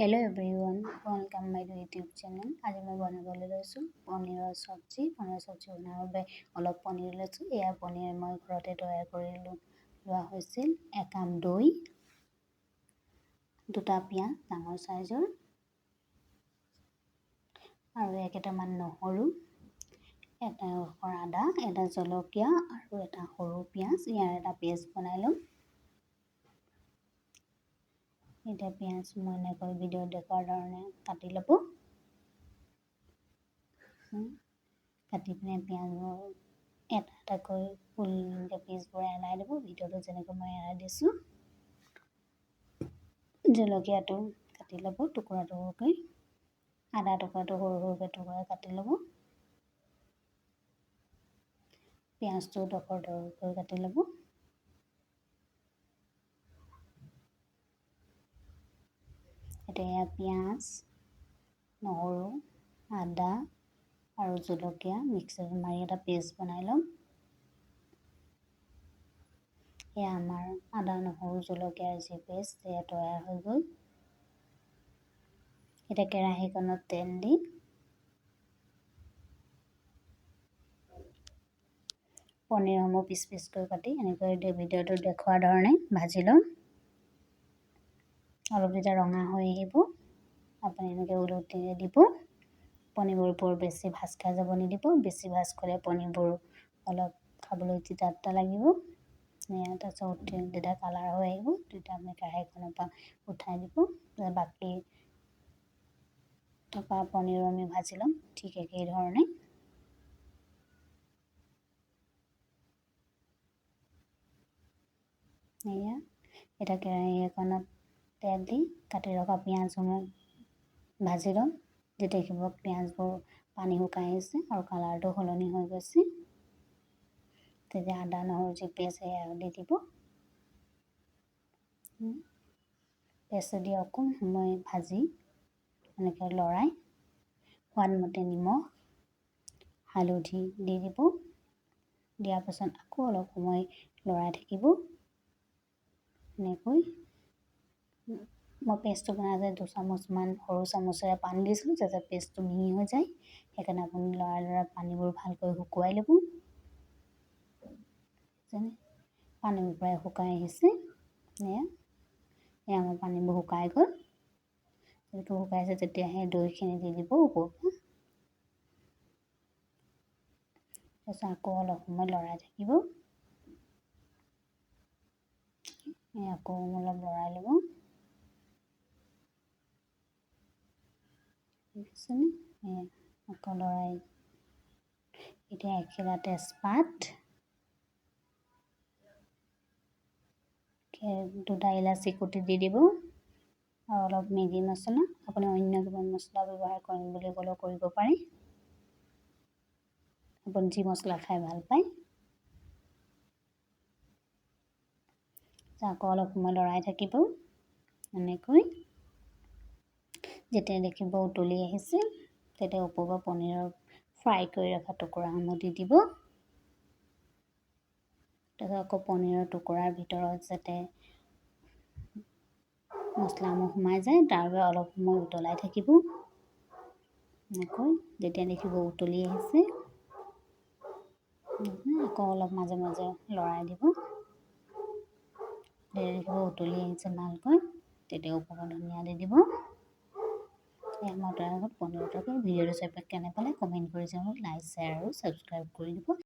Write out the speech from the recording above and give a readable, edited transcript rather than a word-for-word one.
Hello everyone, welcome my YouTube channel. আজি মই বনাবলৈ লৈছোঁ পনীৰৰ sabji। পনীৰৰ sabji বনাবৰ বাবে অলপ পনীৰ লৈছোঁ। এয়া পনীৰ মই ঘৰতে তৈয়াৰ কৰি লোৱা হৈছিল। একাপ দৈ, দুটা পিঁয়াজ ডাঙৰ সাইজৰ আৰু কেইটামান নহৰু, এটা আদা, এটা জলকীয়া আৰু এটা সৰু পিঁয়াজ। ইয়াৰ এটা পেষ্ট বনাই ল'ম। এতিয়া পিঁয়াজ মই এনেকৈ ভিডিঅ'ত দেখুৱাৰ ধৰণে কাটি ল'ব। কাটি পিনে পিঁয়াজবোৰ এটা এটাকৈ ফুল পিচবোৰ এৰাই দিব। ভিডিঅ'টো যেনেকৈ মই এৰাই দিছোঁ। জলকীয়াটো কাটি ল'ব টুকুৰা টুকুৰকৈ। আদা টুকুৰাটো সৰু সৰুকৈ টুকুৰা কাটি ল'ব। পিঁয়াজটো ডখৰ ডখৰকৈ কাটি ল'ব। এতিয়া পিঁয়াজ, নহৰু, আদা আৰু জলকীয়া মিক্সাৰত মাৰি এটা পেষ্ট বনাই ল'ম। এয়া আমাৰ আদা, নহৰু, জলকীয়াৰ যি পেষ্ট সেয়া তৈয়াৰ হৈ গ'ল। এতিয়া কেৰাহীখনত তেল দি পনীৰসমূহ পিচ পিচকৈ কাটি এনেকৈ ভিডিঅ'টো দেখুৱাৰ ধৰণে ভাজি ল'ম। অলপ যেতিয়া ৰঙা হৈ আহিব আপুনি এনেকৈ উলটি দিব। পনীৰবোৰ বৰ বেছি ভাজ খাই যাব নিদিব। বেছি ভাজ কৰিলে পনীৰবোৰ অলপ খাবলৈ তিতা তিতা লাগিব। তাৰপিছত যেতিয়া কালাৰ হৈ আহিব তেতিয়া আপুনি কেৰাহীখনৰ পৰা উঠাই দিব। বাকী থকা পনীৰো আমি ভাজি ল'ম ঠিক একেই ধৰণে। এয়া এতিয়া কেৰাহী এখনত তেল দি কাটি ৰখা পিঁয়াজসমূহ ভাজি ল'ম। যেতিয়া দেখিব পিঁয়াজবোৰ পানী শুকাই আহিছে আৰু কালাৰটো সলনি হৈ গৈছে তেতিয়া আদা নহৰু যি পেষ্ট সেয়া দি দিব। পেষ্ট দি অকণ সময় ভাজি এনেকৈ লৰাই সোৱাদমতে নিমখ, হালধি দি দিব। দিয়াৰ পাছত আকৌ অলপ সময় লৰাই থাকিব। এনেকৈ মই পেষ্টটো বনাওঁতে 2 চামুচমান সৰু চামুচেৰে পানী দিছিলোঁ যাতে পেষ্টটো মিহি হৈ যায়। সেইকাৰণে আপুনি লৰাই পানীবোৰ ভালকৈ শুকুৱাই ল'ব। পানীবোৰ প্ৰায় শুকাই আহিছে। এয়া আমাৰ পানীবোৰ শুকাই গ'ল। যেতিয়া শুকাইছে তেতিয়াহে দৈখিনি দি দিব ওপৰৰ পৰা। তাৰপিছত আকৌ অলপ সময় লৰাই থাকিব। আকৌ অলপ লৰাই ল'ব। আকৌ লৰাই এতিয়া এখিলা তেজপাত, 2টা ইলাচি কুটি দি দিব আৰু অলপ মেগী মছলা। আপুনি অন্য কিবা মছলা ব্যৱহাৰ কৰিম বুলি ক'লেও কৰিব পাৰে। আপুনি যি মছলা খাই ভাল পায়। আকৌ অলপ সময় লৰাই থাকিব এনেকৈ। যেতিয়া দেখিব উতলি আহিছে তেতিয়া ওপৰৰ পৰা পনীৰৰ ফ্ৰাই কৰি ৰখা টুকুৰাসমূহ দি দিব। তাৰপিছত আকৌ পনীৰৰ টুকুৰাৰ ভিতৰত যাতে মছলাসমূহ সোমাই যায় তাৰ বাবে অলপ সময় উতলাই থাকিব। এনেকৈ যেতিয়া দেখিব উতলি আহিছে আকৌ অলপ মাজে মাজে লৰাই দিব। দেখিব উতলি আহিছে ভালকৈ তেতিয়া ওপৰত ধনিয়া দি দিব। মই তৈয়াৰ পনীৰ তৰকাৰী। ভিডিঅ'টো চাই কেনে পালে কমেণ্ট কৰি জনাব। লাইক, শ্বেয়াৰ আৰু ছাবস্ক্ৰাইব কৰি দিব।